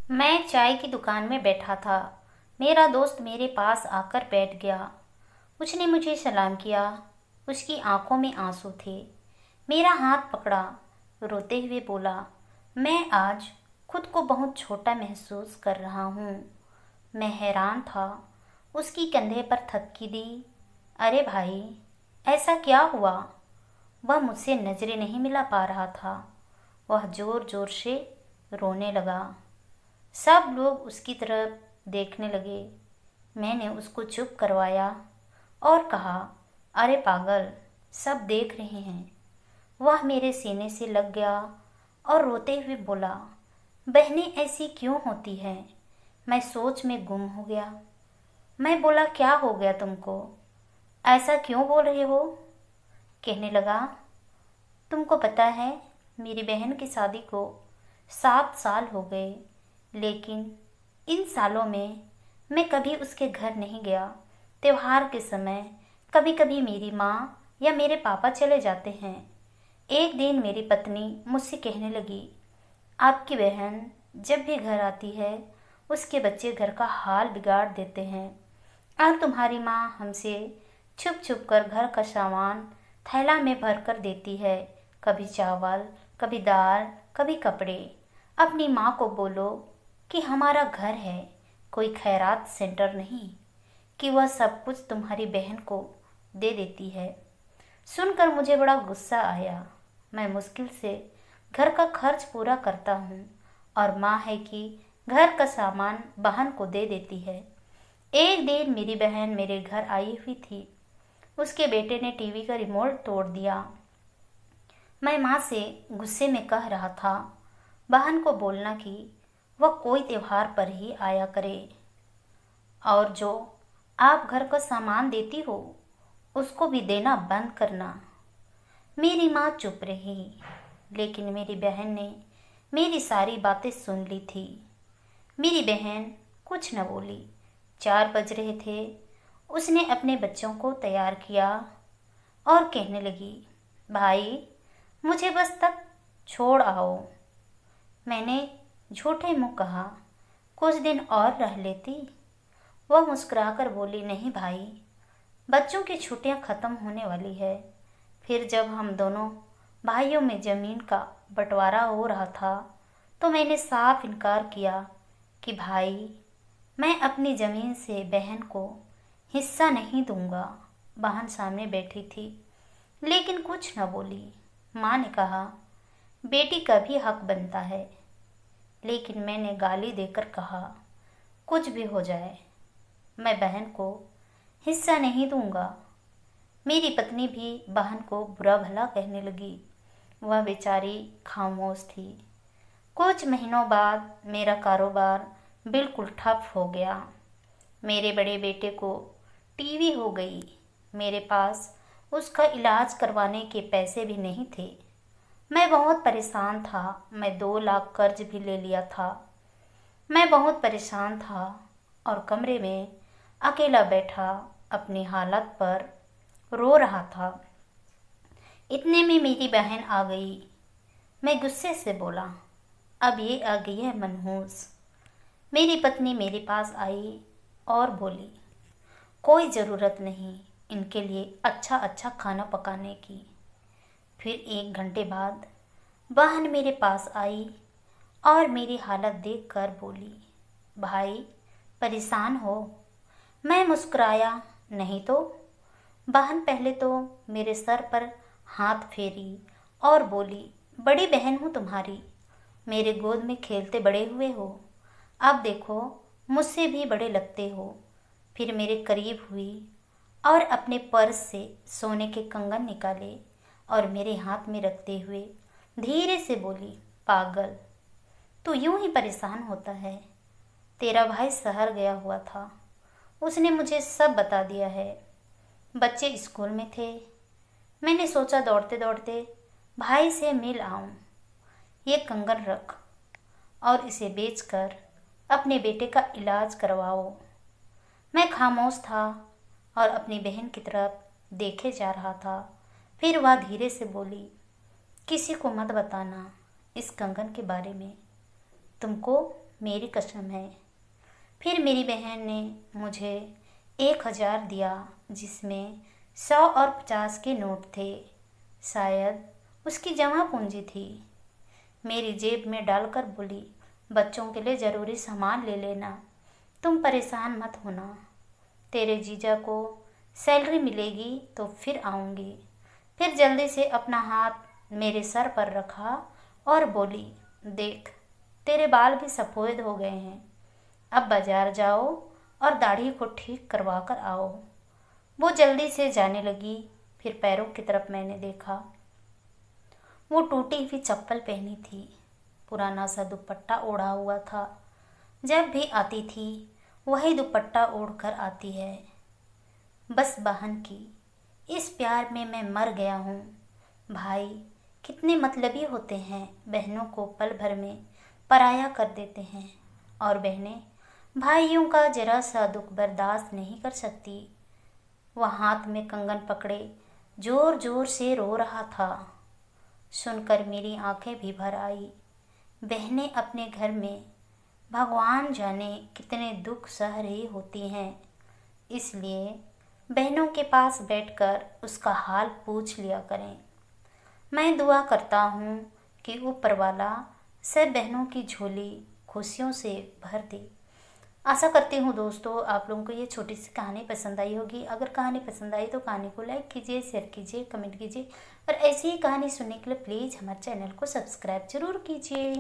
मैं चाय की दुकान में बैठा था। मेरा दोस्त मेरे पास आकर बैठ गया। उसने मुझे सलाम किया। उसकी आंखों में आंसू थे। मेरा हाथ पकड़ा, रोते हुए बोला, मैं आज खुद को बहुत छोटा महसूस कर रहा हूँ। मैं हैरान था। उसकी कंधे पर थपकी दी। अरे भाई, ऐसा क्या हुआ? वह मुझसे नजरें नहीं मिला पा रहा था। वह जोर जोर से रोने लगा। सब लोग उसकी तरफ देखने लगे। मैंने उसको चुप करवाया और कहा, अरे पागल, सब देख रहे हैं। वह मेरे सीने से लग गया और रोते हुए बोला, बहनें ऐसी क्यों होती हैं? मैं सोच में गुम हो गया। मैं बोला, क्या हो गया तुमको? ऐसा क्यों बोल रहे हो? कहने लगा, तुमको पता है, मेरी बहन की शादी को 7 साल हो गए, लेकिन इन सालों में मैं कभी उसके घर नहीं गया। त्योहार के समय कभी कभी मेरी माँ या मेरे पापा चले जाते हैं। एक दिन मेरी पत्नी मुझसे कहने लगी, आपकी बहन जब भी घर आती है उसके बच्चे घर का हाल बिगाड़ देते हैं, और तुम्हारी माँ हमसे छुप छुप कर घर का सामान थैला में भर कर देती है, कभी चावल, कभी दाल, कभी कपड़े। अपनी माँ को बोलो कि हमारा घर है, कोई खैरात सेंटर नहीं, कि वह सब कुछ तुम्हारी बहन को दे देती है। सुनकर मुझे बड़ा गुस्सा आया। मैं मुश्किल से घर का खर्च पूरा करता हूँ और माँ है कि घर का सामान बहन को दे देती है। एक दिन मेरी बहन मेरे घर आई हुई थी। उसके बेटे ने टीवी का रिमोट तोड़ दिया। मैं माँ से गुस्से में कह रहा था, बहन को बोलना कि वह कोई त्योहार पर ही आया करे, और जो आप घर का सामान देती हो उसको भी देना बंद करना। मेरी माँ चुप रही, लेकिन मेरी बहन ने मेरी सारी बातें सुन ली थी। मेरी बहन कुछ न बोली। 4 बज रहे थे। उसने अपने बच्चों को तैयार किया और कहने लगी, भाई, मुझे बस तक छोड़ आओ। मैंने झूठे मुंह कहा, कुछ दिन और रह लेती। वह मुस्कुराकर बोली, नहीं भाई, बच्चों की छुट्टियां खत्म होने वाली है। फिर जब हम दोनों भाइयों में ज़मीन का बंटवारा हो रहा था तो मैंने साफ इनकार किया कि भाई, मैं अपनी ज़मीन से बहन को हिस्सा नहीं दूंगा। बहन सामने बैठी थी, लेकिन कुछ न बोली। माँ ने कहा, बेटी का भी हक बनता है, लेकिन मैंने गाली देकर कहा, कुछ भी हो जाए, मैं बहन को हिस्सा नहीं दूंगा। मेरी पत्नी भी बहन को बुरा भला कहने लगी। वह बेचारी खामोश थी। कुछ महीनों बाद मेरा कारोबार बिल्कुल ठप हो गया। मेरे बड़े बेटे को टीवी हो गई। मेरे पास उसका इलाज करवाने के पैसे भी नहीं थे। मैं बहुत परेशान था। मैं 2 लाख कर्ज भी ले लिया था। मैं बहुत परेशान था और कमरे में अकेला बैठा अपनी हालत पर रो रहा था। इतने में मेरी बहन आ गई। मैं गुस्से से बोला, अब ये आ गई है मनहूस। मेरी पत्नी मेरे पास आई और बोली, कोई ज़रूरत नहीं इनके लिए अच्छा अच्छा खाना पकाने की। फिर 1 घंटे बाद बहन मेरे पास आई और मेरी हालत देखकर बोली, भाई, परेशान हो? मैं मुस्कुराया, नहीं तो। बहन पहले तो मेरे सर पर हाथ फेरी और बोली, बड़ी बहन हूँ तुम्हारी, मेरे गोद में खेलते बड़े हुए हो, अब देखो मुझसे भी बड़े लगते हो। फिर मेरे करीब हुई और अपने पर्स से सोने के कंगन निकाले और मेरे हाथ में रखते हुए धीरे से बोली, पागल, तू यूं ही परेशान होता है। तेरा भाई शहर गया हुआ था, उसने मुझे सब बता दिया है। बच्चे स्कूल में थे। मैंने सोचा दौड़ते दौड़ते भाई से मिल आऊं। ये कंगन रख और इसे बेचकर अपने बेटे का इलाज करवाओ। मैं खामोश था और अपनी बहन की तरफ देखे जा रहा था। फिर वह धीरे से बोली, किसी को मत बताना इस कंगन के बारे में, तुमको मेरी कसम है। फिर मेरी बहन ने मुझे 1,000 दिया, जिसमें 100 और 50 के नोट थे। शायद उसकी जमा पूंजी थी। मेरी जेब में डालकर बोली, बच्चों के लिए ज़रूरी सामान ले लेना, तुम परेशान मत होना। तेरे जीजा को सैलरी मिलेगी तो फिर आऊँगी। फिर जल्दी से अपना हाथ मेरे सर पर रखा और बोली, देख तेरे बाल भी सफ़ेद हो गए हैं, अब बाज़ार जाओ और दाढ़ी को ठीक करवा कर आओ। वो जल्दी से जाने लगी। फिर पैरों की तरफ मैंने देखा। वो टूटी हुई चप्पल पहनी थी, पुराना सा दुपट्टा ओढ़ा हुआ था। जब भी आती थी वही दुपट्टा ओढ़कर आती है। बस बहन की इस प्यार में मैं मर गया हूँ। भाई कितने मतलबी होते हैं, बहनों को पल भर में पराया कर देते हैं, और बहनें भाइयों का जरा सा दुख बर्दाश्त नहीं कर सकती। वह हाथ में कंगन पकड़े जोर जोर से रो रहा था। सुनकर मेरी आंखें भी भर आई। बहनें अपने घर में भगवान जाने कितने दुख सह रही होती हैं, इसलिए बहनों के पास बैठकर उसका हाल पूछ लिया करें। मैं दुआ करता हूँ कि ऊपर वाला सब बहनों की झोली खुशियों से भर दे। आशा करती हूँ दोस्तों आप लोगों को ये छोटी सी कहानी पसंद आई होगी। अगर कहानी पसंद आई तो कहानी को लाइक कीजिए, शेयर कीजिए, कमेंट कीजिए, और ऐसी ही कहानी सुनने के लिए प्लीज़ हमारे चैनल को सब्सक्राइब जरूर कीजिए।